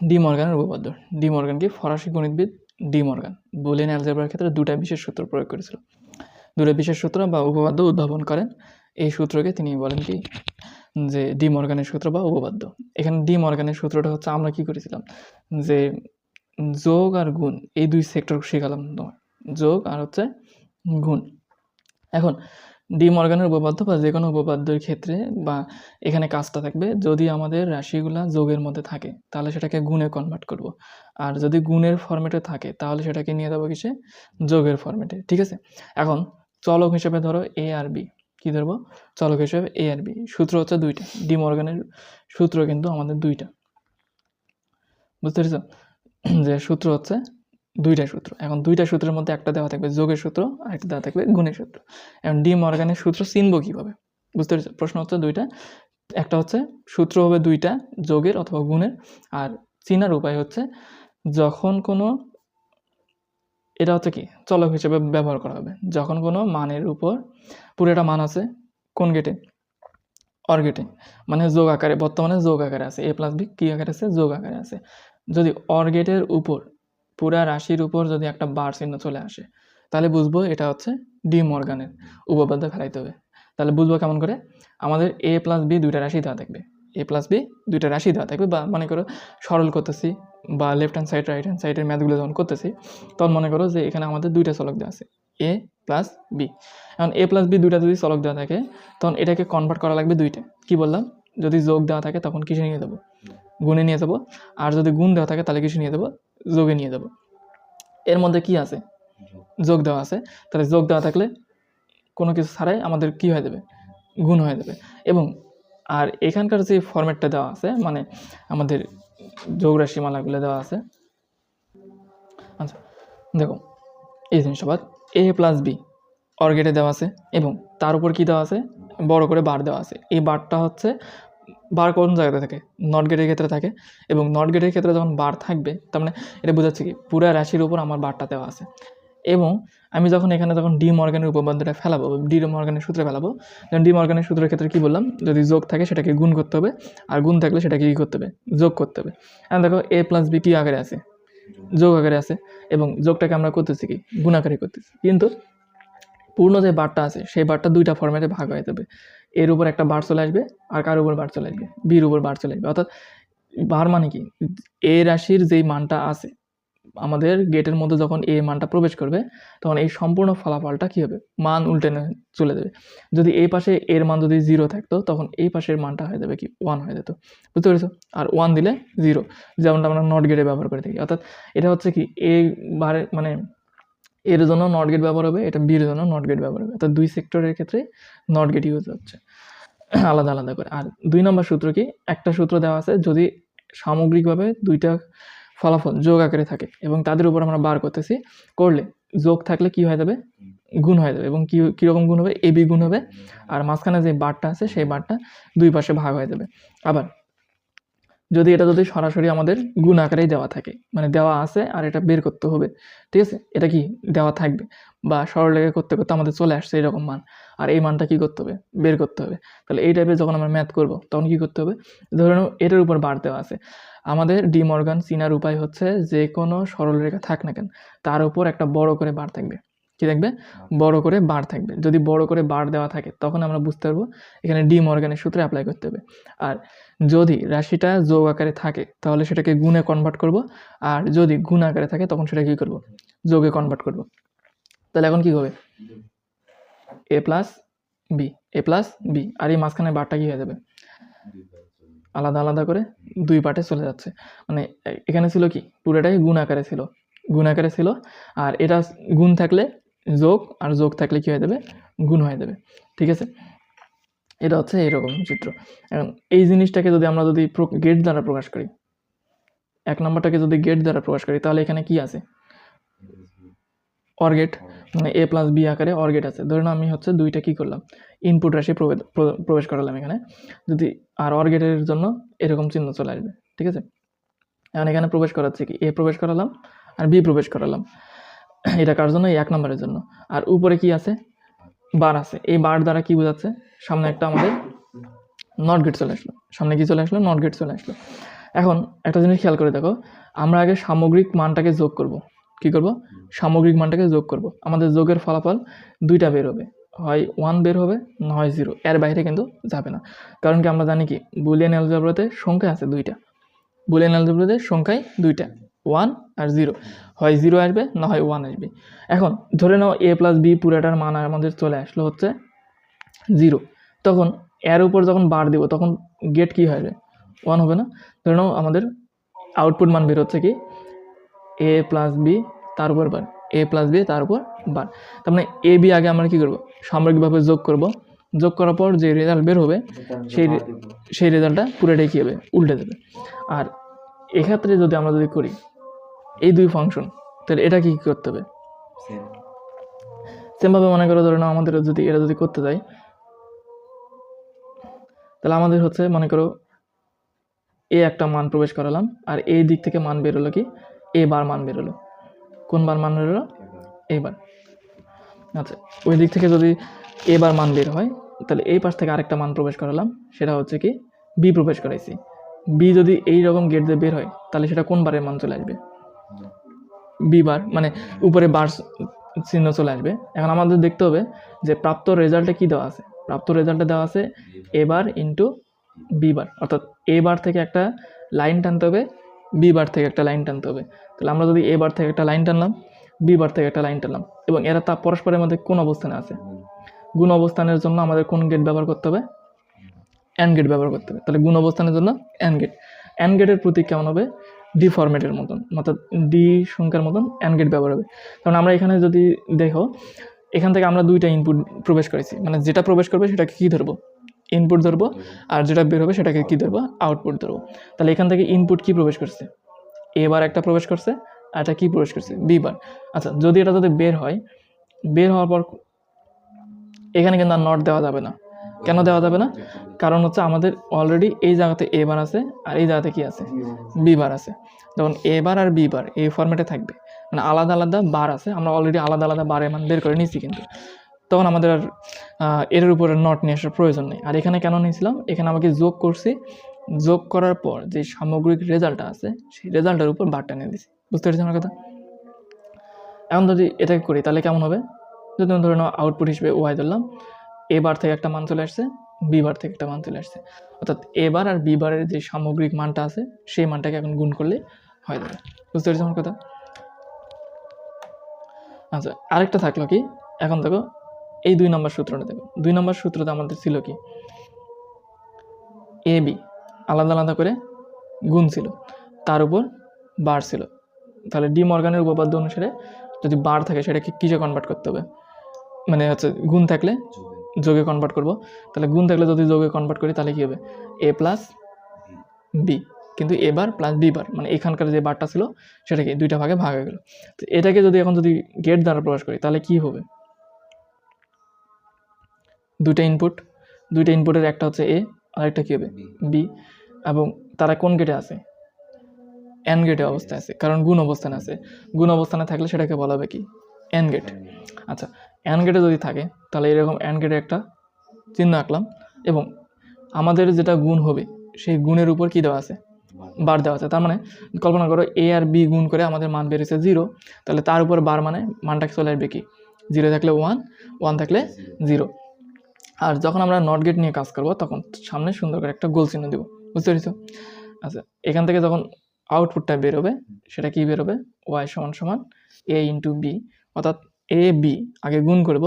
D মর্গানের উপপাদ্য। D Morgan কি? ফরাসি গণিতবিদ ডি মর্গান বুলিয়ান অ্যালজেব্রার ক্ষেত্রে দুটা বিশেষ সূত্র প্রয়োগ করেছিল। দুটো বিশেষ সূত্র বা উপপাদ্য উদ্ভাবন করেন। এই সূত্রকে তিনি বলেন কি যে ডি মর্গানের সূত্র বা উপপাদ্য। এখানে ডি মর্গানের সূত্রটা হচ্ছে আমরা কি করেছিলাম যে যোগ আর গুণ এই দুই সেক্টর শেখালাম তোমার, যোগ আর হচ্ছে গুণ। এখন ডি মর্গানের উপপাদ্য বা যে কোনো উপপাদ্যের ক্ষেত্রে বা এখানে কাজটা থাকবে, যদি আমাদের রাশিগুলা যোগের মধ্যে থাকে তাহলে সেটাকে গুণে কনভার্ট করব, আর যদি গুণের ফরম্যাটে থাকে তাহলে সেটাকে নিয়ে যাবো কিসে? যোগের ফরম্যাটে। ঠিক আছে, এখন চলক হিসেবে ধরো এ আর বি। কী ধরবো? চলক হিসেবে এ আর বি। সূত্র হচ্ছে দুইটা, ডি মর্গানের সূত্র কিন্তু আমাদের দুইটা, বুঝতে পেরেছ? যে সূত্র হচ্ছে দুইটা সূত্র। এখন দুইটা সূত্রের মধ্যে একটা দেওয়া থাকবে যোগের সূত্র আর একটা দেওয়া থাকবে গুণের সূত্র। এখন ডি মর্গানের সূত্র চিনব কীভাবে? বুঝতে পেরেছ? প্রশ্ন হচ্ছে দুইটা, একটা হচ্ছে সূত্র হবে দুইটা যোগের অথবা গুণের, আর চিনার উপায় হচ্ছে যখন কোনো, এটা হচ্ছে কি চলক হিসেবে ব্যবহার করা হবে যখন কোনো মানের উপর, পুরোটা মান আছে কোন গেটে? অর গেটে, মানে যোগ আকারে, বর্তমানে যোগ আকারে আছে, এ প্লাস বি কী আকারে আছে? যোগ আকারে আছে। যদি অর গেটের উপর, পুরা রাশির উপর যদি একটা বার চিহ্ন চলে আসে তাহলে বুঝবো এটা হচ্ছে ডি মর্গানের উপপাদ্য ফেলাইতে হবে। তাহলে বুঝবো কেমন করে? আমাদের এ প্লাস বি দুইটা রাশি দেওয়া থাকবে, এ প্লাস বি দুইটা রাশি দেওয়া থাকবে, বা মনে করো সরল করতেছি বা left hand side right hand সাইডের ম্যাথগুলো যখন করতেছি তখন মনে করো যে এখানে আমাদের দুইটা চলক দেওয়া আছে এ প্লাস বি। এখন এ প্লাস বি দুইটা যদি চলক দেওয়া থাকে তখন এটাকে কনভার্ট করা লাগবে দুইটা। কি বললাম? যদি যোগ দেওয়া থাকে তখন কিসে নিয়ে যাবো? গুণে নিয়ে যাবো। আর যদি গুণ দেওয়া থাকে তাহলে কিসে নিয়ে যাবো? যোগে নিয়ে যাবো। এর মধ্যে কি আছে? যোগ দেওয়া আছে। তাহলে যোগ দেওয়া থাকলে কোনো কিছু ছাড়াই আমাদের কি হয়ে যাবে? গুণ হয়ে যাবে। এবং আর এখানকার যে ফরম্যাটটা দেওয়া আছে, মানে আমাদের যোগ রাশিমালাগুলো দেওয়া আছে, আচ্ছা দেখো এই জিনিসটা বাদ, এ প্লাস বি অর গেটে দেওয়া আছে এবং তার উপর কি দেওয়া আছে? বড় করে বার দেওয়া আছে। এই বারটা হচ্ছে, বার কোন জায়গাতে থাকে? নট গেটের ক্ষেত্রে থাকে, এবং নট গেটের ক্ষেত্রে যখন বার থাকবে তার মানে এটা বোঝাচ্ছে কি পুরা রাশির উপর আমার বারটা দেওয়া আছে। এবং আমি যখন এখানে যখন ডি মর্গানের উপপাদ্যটা ফেলাবো, ডি মর্গানের সূত্রে ফেলাবো, যেমন ডি মর্গানের সূত্রের ক্ষেত্রে কী বললাম? যদি যোগ থাকে সেটাকে গুণ করতে হবে, আর গুণ থাকলে সেটাকে কী করতে হবে? যোগ করতে হবে। এখন দেখো এ প্লাস বি কী আকারে আছে? যোগ আকারে আছে, এবং যোগটাকে আমরা করতেছি কি? গুণ আকারে করতেছি। কিন্তু পূর্ণ যে বারটা আছে সেই বারটা দুইটা ফরম্যাটে ভাগ হয়ে যাবে। এর উপর একটা বার চলে আসবে, আর কার উপর বার চলে আসবে? বির উপর বার চলে আসবে। অর্থাৎ বার মানে কি? এ রাশির যেই মানটা আছে আমাদের গেটের মধ্যে যখন এ মানটা প্রবেশ করবে তখন এই সম্পূর্ণ ফলাফলটা কী হবে? মান উল্টে চলে যাবে। যদি এই পাশে এর মান যদি 0 থাকতো তখন এই পাশের মানটা হয়ে যাবে কি? 1 হয়ে যেত। বুঝতে পেরেছো? আর 1 দিলে 0, যেমনটা আমরা নট গেটে ব্যবহার করে থাকি। অর্থাৎ এটা হচ্ছে কি এ বারে, মানে এর জন্য নট গেট ব্যবহার হবে, এটা বির জন্য নট গেট ব্যবহার হবে। অর্থাৎ দুই সেক্টরের ক্ষেত্রে নট গেট ইউজ হচ্ছে আলাদা আলাদা করে। আর 2 নম্বর সূত্র কি? একটা সূত্র দেওয়া আছে, যদি সামগ্রিকভাবে দুইটা ফলাফল যোগ আকারে থাকে এবং তাদের উপর আমরা বার করতেছি, করলে যোগ থাকলে কি হয়ে যাবে? গুণ হয়ে যাবে। এবং কীরকম গুণ হবে? এবি গুণ হবে, আর মাঝখানে যে বারটা আছে সেই বারটা দুই পাশে ভাগ হয়ে যাবে। আবার যদি এটা যদি সরাসরি আমাদের গুণ আকারেই দেওয়া থাকে, মানে দেওয়া আছে আর এটা বের করতে হবে, ঠিক আছে? এটা কি দেওয়া থাকবে, বা সরলরেখা করতে করতে আমাদের চলে আসছে এরকম মান, আর এই মানটা কি করতে হবে? বের করতে হবে। তাহলে এই টাইপের যখন আমরা ম্যাথ করব তখন কি করতে হবে? ধরে নাও এটার উপর বার দেওয়া আছে, আমাদের ডি মর্গান চিনার উপায় হচ্ছে যে কোনো সরলরেখা থাক না কেন তার উপর একটা বড় করে বার থাকবে। কি থাকবে? বড় করে বার থাকবে। যদি বড় করে বার দেওয়া থাকে তখন আমরা বুঝতে পারবো এখানে ডি মর্গানের সূত্রে অ্যাপ্লাই করতে হবে। আর যদি রাশিটা যোগ আকারে থাকে তাহলে সেটাকে গুণে কনভার্ট করব, আর যদি গুণ আকারে থাকে তখন সেটা কী করব? যোগে কনভার্ট করব। তাহলে এখন কী হবে? এ প্লাস বি, এ প্লাস বি, আর এই মাঝখানে বারটা কী হয়ে যাবে? আলাদা আলাদা করে দুই পার্টে চলে যাচ্ছে। মানে এখানে ছিল কি পুরোটাই গুণ আকারে ছিল, গুণ আকারে ছিল, আর এটা গুণ থাকলে যোগ, আর যোগ থাকলে কী হয়ে যাবে? গুণ হয়ে যাবে। ঠিক আছে, এটা হচ্ছে এরকম চিত্র। এখন এই জিনিসটাকে যদি আমরা যদি গেট দ্বারা প্রকাশ করি, 1 নম্বরটাকে যদি গেট দ্বারা প্রকাশ করি তাহলে এখানে কি আছে? অর গেট, মানে এ প্লাস বি আকারে অর গেট আছে। ধরুন আমি হচ্ছে দুইটা কি করলাম? ইনপুট রাশি প্রবেশ করালাম এখানে, যদি আর অর গেটের জন্য এরকম চিহ্ন চলে আসবে। ঠিক আছে, এখন এখানে প্রবেশ করাচ্ছে কি? এ প্রবেশ করালাম আর বি প্রবেশ করালাম। এটা কার জন্য? এই 1 নম্বরের জন্য। আর উপরে কি আছে? বার আছে। এই বার দ্বারা কি বোঝাচ্ছে? সামনে একটা আমাদের নট গেট চলে আসলো। সামনে কি চলে আসলো? নট গেট চলে আসলো। এখন একটা জিনিস খেয়াল করে দেখো, আমরা আগে সামগ্রিক মানটাকে যোগ করব। কি করব? সামগ্রিক মানটাকে যোগ করব। আমাদের যোগের ফলাফল দুইটা বের হবে, হয় 1 বের হবে, না হয় 0, এর বাইরে কিন্তু যাবে না। কারণ কি আমরা জানি কি বুলিয়ান অ্যালজেব্রাতে সংখ্যা আছে দুইটা, বুলিয়ান অ্যালজেব্রাতে সংখ্যাই দুইটা, 1 আর 0, হয় 0 আসবে না হয় 1 আসবে। এখন ধরে নাও a প্লাস বি পুরাটার মান আমাদের চলে আসলো হচ্ছে 0, তখন এর উপর যখন বার দিব তখন গেট কি হবে? 1 হবে না? ধরে নাও আমাদের আউটপুট মান বের হচ্ছে কি a প্লাস বি তার উপর বার, a প্লাস বি তার উপর বার। তার মানে এ বি আগে আমরা কি করব? সামগ্রিকভাবে যোগ করব। যোগ করার পর যে রেজাল্ট বের হবে সেই রেজাল্টটা পুরোটাই কী হবে? উল্টে দেবে। আর এক্ষেত্রে যদি আমরা করি এই দুই ফাংশন, তাহলে এটা কি করতে হবে? সেমভাবে মনে করো, ধরে নাও আমাদের যদি এটা করতে যাই, তাহলে আমাদের হচ্ছে মনে করো এ একটা মান প্রবেশ করালাম, আর এই দিক থেকে মান বেরোলো কি এ বার মান বেরোলো। কোন বার মান বেরোলো? এবার। আচ্ছা, ওই দিক থেকে যদি এবার মান বের হয়, তাহলে এই পাশ থেকে আরেকটা মান প্রবেশ করালাম, সেটা হচ্ছে কি বি প্রবেশ করাইছি। বি যদি এই রকম গেট দিয়ে বের হয়, তাহলে সেটা কোন বারের মান চলে আসবে? বি বার, মানে উপরে বার চিহ্ন চলে আসবে। এখন আমাদের দেখতে হবে যে প্রাপ্ত রেজাল্টে কি দেওয়া আছে। প্রাপ্ত রেজাল্টে দেওয়া আছে এ বার ইন্টু বি বার, অর্থাৎ এ বার থেকে একটা লাইন টানতে হবে, বি বার থেকে একটা লাইন টানতে হবে। তাহলে আমরা যদি এ বার থেকে একটা লাইন টানলাম, বি বার থেকে একটা লাইন টানলাম, এবং এরা তা পরস্পরের মধ্যে কোন অবস্থানে আছে? গুণ অবস্থানের জন্য আমাদের কোন গেট ব্যবহার করতে হবে? অ্যান্ড গেট ব্যবহার করতে হবে। তাহলে গুণ অবস্থানের জন্য অ্যান্ড গেট। অ্যান্ড গেটের প্রতীক কেমন হবে? ডি ফরম্যাটের মতন, অর্থাৎ ডি সংখ্যার মতন অ্যান্ড গেট ব্যবহার হবে। কারণ আমরা এখানে যদি দেখো, এখান থেকে আমরা দুইটা ইনপুট প্রবেশ করেছি, মানে যেটা প্রবেশ করবে সেটাকে কী ধরবো? ইনপুট ধরবো, আর যেটা বের হবে সেটাকে কী ধরবো? আউটপুট ধরবো। তাহলে এখান থেকে ইনপুট কি প্রবেশ করছে? এ বার একটা প্রবেশ করছে, আর এটা কি প্রবেশ করছে? বি বার। আচ্ছা, যদি এটা বের হয়, বের হওয়ার পর এখানে কিন্তু আর নট দেওয়া যাবে না। কেন দেওয়া যাবে না? কারণ হচ্ছে আমাদের অলরেডি এই জায়গাতে এ বার আছে, আর এই জায়গাতে কি আছে? বি বার আছে। যখন এ বার আর বি বার এই ফরম্যাটে থাকবে, মানে আলাদা আলাদা বার আছে, আমরা অলরেডি আলাদা আলাদা বারের মান বের করে নিয়েছি, কিন্তু তখন আমাদের আর এর উপরে নট নিয়ে আসার প্রয়োজন নেই। আর এখানে কেন নিয়েছিলাম? এখানে আমাকে যোগ করছি, যোগ করার পর যে সামগ্রিক রেজাল্টটা আছে সেই রেজাল্টের উপর বারটা নিয়ে দিছি। বুঝতে পেরেছি আমার কথা? এখন যদি এটাকে করি তাহলে কেমন হবে? যদি ধরে নাও আউটপুট হিসেবে ওয়াই ধরলাম, এ বার থেকে একটা মান চলে আসছে, বি বার থেকে একটা মান চলে আসছে, অর্থাৎ এ বার আর বি বারের যে সামগ্রিক মানটা আছে সেই মানটাকে এখন গুণ করলে হয়ে যাবে। বুঝতে পেরেছি আমার কথা? আচ্ছা, আরেকটা থাকলো কি, এখন দেখো এই 2 নম্বর সূত্রটা দেখো। 2 নম্বর সূত্রটা আমাদের ছিল কি, এ বি আলাদা আলাদা করে গুণ ছিল, তার উপর বার ছিল। তাহলে ডি মর্গানের উপপাদ্য অনুসারে যদি বার থাকে সেটাকে কিসে কনভার্ট করতে হবে? মানে হচ্ছে গুণ থাকলে যোগে কনভার্ট করব। তাহলে গুণ থাকলে যদি যোগে কনভার্ট করি তাহলে কী হবে? এ প্লাস বি, কিন্তু এ বার প্লাস বি বার, মানে এখানকার যে বারটা ছিল সেটাকে দুইটা ভাগে ভাগ হয়ে গেল। তো এটাকে যদি এখন গেট দ্বারা প্রকাশ করি তাহলে কি হবে? দুইটা ইনপুটের একটা হচ্ছে এ, আর একটা কী হবে? বি, এবং তারা কোন গেটে আছে? এন গেটে অবস্থায় আছে, কারণ গুণ অবস্থানে আছে। গুণ অবস্থানে থাকলে সেটাকে বলা হবে কি? N gate. আচ্ছা, এন গেটে যদি থাকে তাহলে এরকম এন গেটে একটা চিহ্ন আঁকলাম, এবং আমাদের যেটা গুণ হবে সেই গুণের উপর কি দেওয়া আছে? বার দেওয়া আছে। তার মানে কল্পনা করো এ আর বি গুণ করে আমাদের মান বেরিয়েছে 0, তাহলে তার উপর বার মানে মানটা চলে আসবে কি? 0 থাকলে 1, 1 থাকলে 0। আর যখন আমরা নট গেট নিয়ে কাজ করব তখন সামনে সুন্দর করে একটা গোল চিহ্ন দেবো। বুঝতে পেরেছো? আচ্ছা, এখান থেকে যখন আউটপুটটা বেরোবে সেটা কি বেরোবে? ওয়াই সমান সমান এ ইন্টু বি, অর্থাৎ এ বি আগে গুণ করব,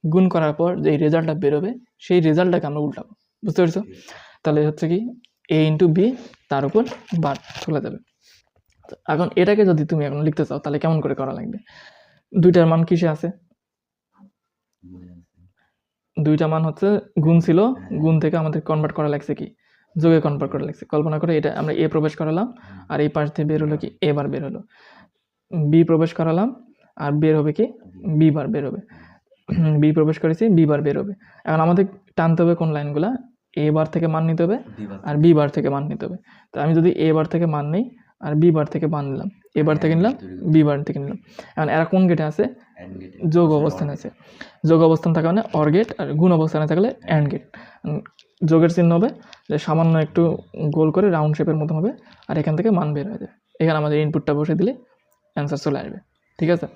গুণ করার পর যে রেজাল্টটা বেরোবে সেই রেজাল্টটাকে আমরা উল্টাবো। বুঝতে পেরেছো? তাহলে হচ্ছে কি এ ইন্টু বি তার উপর বার চলে যাবে। এখন এটাকে যদি তুমি এখন লিখতে চাও তাহলে কেমন করে করা লাগবে? দুইটার মান কিসে আছে? দুইটা মান হচ্ছে গুণ ছিল, গুণ থেকে আমাদের কনভার্ট করা লাগছে কি? যোগে কনভার্ট করা লাগছে। কল্পনা করে এটা আমরা এ প্রবেশ করালাম, আর এই পাশ দিয়ে বের হলো কি? এ বার বের হলো। বি প্রবেশ করালাম, আর বের হবে কি? বি বার বের হবে। বি প্রবেশ করেছি, বি বার বের হবে। এখন আমাদের টানতে হবে কোন লাইনগুলা? এ বার থেকে মান নিতে হবে, আর বি বার থেকে মান নিতে হবে। তো আমি যদি এ বার থেকে মান নিই আর বি বার থেকে মান নিলাম, এ বার থেকে নিলাম, বি বার থেকে নিলাম। এখন এরা কোন গেটে আছে? যোগ অবস্থানে আছে। যোগ অবস্থান থাকা মানে অর গেট, আর গুণ অবস্থানে থাকলে অ্যান্ড গেট। যোগের চিহ্ন হবে যে সামান্য একটু গোল করে রাউন্ড শেপের মতন হবে, আর এখান থেকে মান বের হয়ে যাবে। এখানে আমাদের ইনপুটটা বসে দিলে অ্যান্সার চলে আসবে। ঠিক আছে?